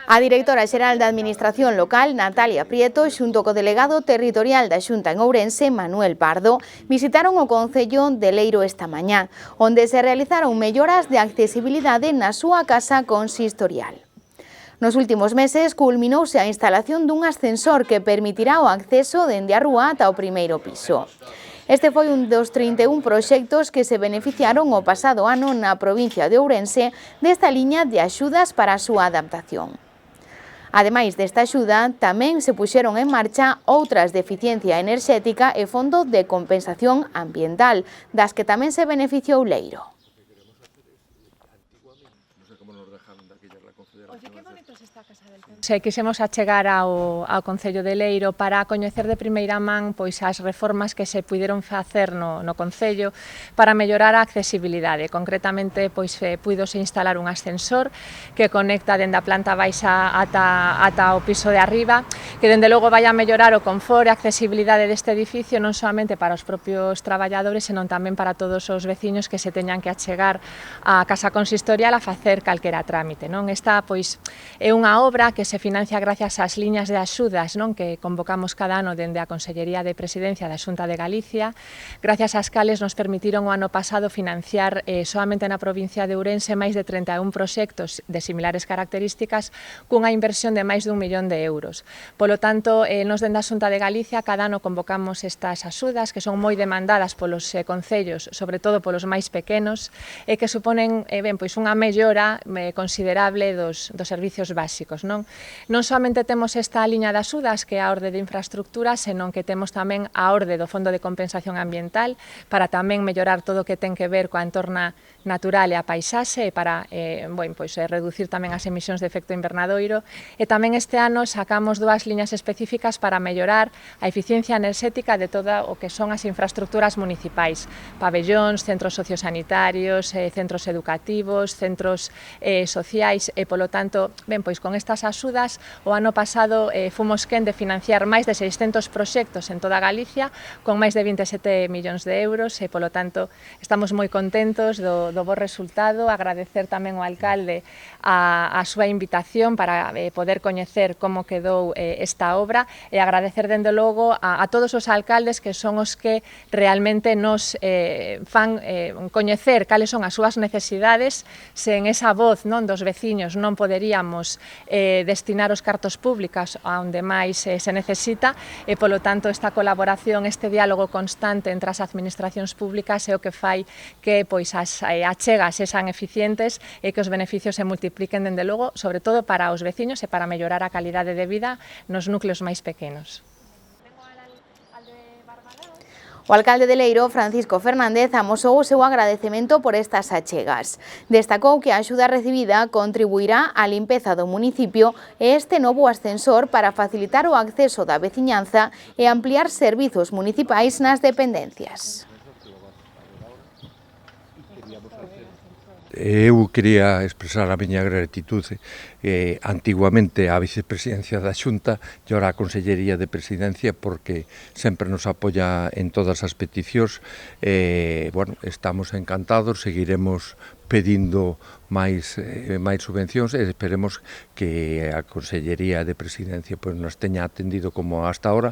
A directora xeral da Administración Local, Natalia Prieto, xunto co delegado territorial da Xunta en Ourense, Manuel Pardo, visitaron o concello de Leiro esta mañá, onde se realizaron melloras de accesibilidade na súa casa consistorial. Nos últimos meses culminouse a instalación dun ascensor que permitirá o acceso dende a rúa ata o primeiro piso. Este foi un dos 31 proxectos que se beneficiaron o pasado ano na provincia de Ourense desta liña de axudas para a súa adaptación. Ademais desta axuda, tamén se puxeron en marcha outras de eficiencia enerxética e fondo de compensación ambiental, das que tamén se beneficiou Leiro. Se quixemos achegar ao Concello de Leiro para coñecer de primeira man pois as reformas que se puideron facer no Concello para mellorar a accesibilidade. Concretamente, pois puidose instalar un ascensor que conecta dende a planta baixa ata o piso de arriba, que dende logo vai a mellorar o confort e a accesibilidade deste edificio non solamente para os propios traballadores, senón tamén para todos os veciños que se teñan que achegar á casa consistorial a facer calquera trámite, non? Esta pois é unha obra que se financia gracias ás liñas de axudas, non, que convocamos cada ano dende a Consellería de Presidencia da Xunta de Galicia, gracias ás cales nos permitiron o ano pasado financiar solamente na provincia de Ourense máis de 31 proxectos de similares características cunha inversión de máis de 1 millón de euros. Polo tanto, nos dende a Xunta de Galicia cada ano convocamos estas axudas que son moi demandadas polos concellos, sobre todo polos máis pequenos, e que suponen pois unha mellora considerable dos servicios básicos, non? Non somente temos esta liña de axudas que é a orde de infraestructura, senón que temos tamén a orde do Fondo de Compensación Ambiental para tamén mellorar todo o que ten que ver coa entorna natural e a paisaxe e para reducir tamén as emisións de efecto invernadoiro, e tamén este ano sacamos dúas liñas específicas para mellorar a eficiencia enerxética de todo o que son as infraestructuras municipais, pabellóns, centros sociosanitarios, centros educativos, centros sociais, e polo tanto, pois con estas axudas o ano pasado fomos quen de financiar máis de 600 proxectos en toda Galicia con máis de 27 millóns de euros, e polo tanto estamos moi contentos do bo resultado. Agradecer tamén ao alcalde a súa invitación para poder coñecer como quedou esta obra, e agradecer dende logo a todos os alcaldes que son os que realmente nos fan coñecer cales son as súas necesidades. Sen esa voz, non, dos veciños non poderíamos destinar os cartos públicos a onde máis se necesita, e polo tanto esta colaboración, este diálogo constante entre as administracións públicas é o que fai que pois as achegas sexan eficientes e que os beneficios se multipliquen dende logo, sobre todo para os veciños e para mellorar a calidade de vida nos núcleos máis pequenos. O alcalde de Leiro, Francisco Fernández, amosou o seu agradecemento por estas achegas. Destacou que a axuda recibida contribuirá á limpeza do municipio e este novo ascensor para facilitar o acceso da veciñanza e ampliar servizos municipais nas dependencias. Eu quería expresar a miña gratitude antiguamente á vicepresidencia da Xunta e ora á Consellería de Presidencia, porque sempre nos apoia en todas as peticións. Estamos encantados, seguiremos pedindo máis subvencións e esperemos que a Consellería de Presidencia nos teña atendido como hasta ahora,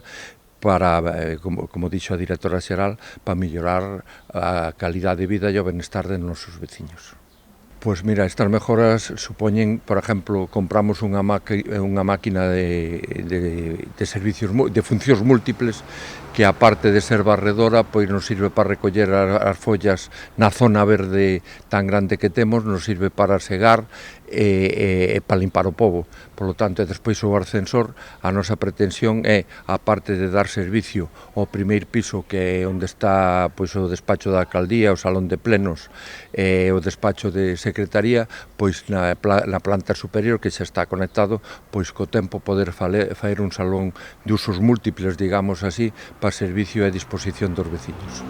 para, como dixo a directora xeral, para mellorar a calidade de vida e o benestar de nosos veciños. Pois mira, estas mejoras supoñen, por exemplo, compramos unha máquina de servicios de funcións múltiples que, aparte de ser barredora, pois nos sirve para recoller as follas na zona verde tan grande que temos, nos sirve para segar e para limpar o pobo. Por lo tanto, despois o ascensor, a nosa pretensión é, aparte de dar servicio ao primeiro piso, que é onde está pois o despacho da alcaldía, o salón de plenos e o despacho de secretaría, pois na planta superior, que xa está conectado, pois co tempo poder facer un salón de usos múltiples, digamos así, para servicio e disposición dos veciños.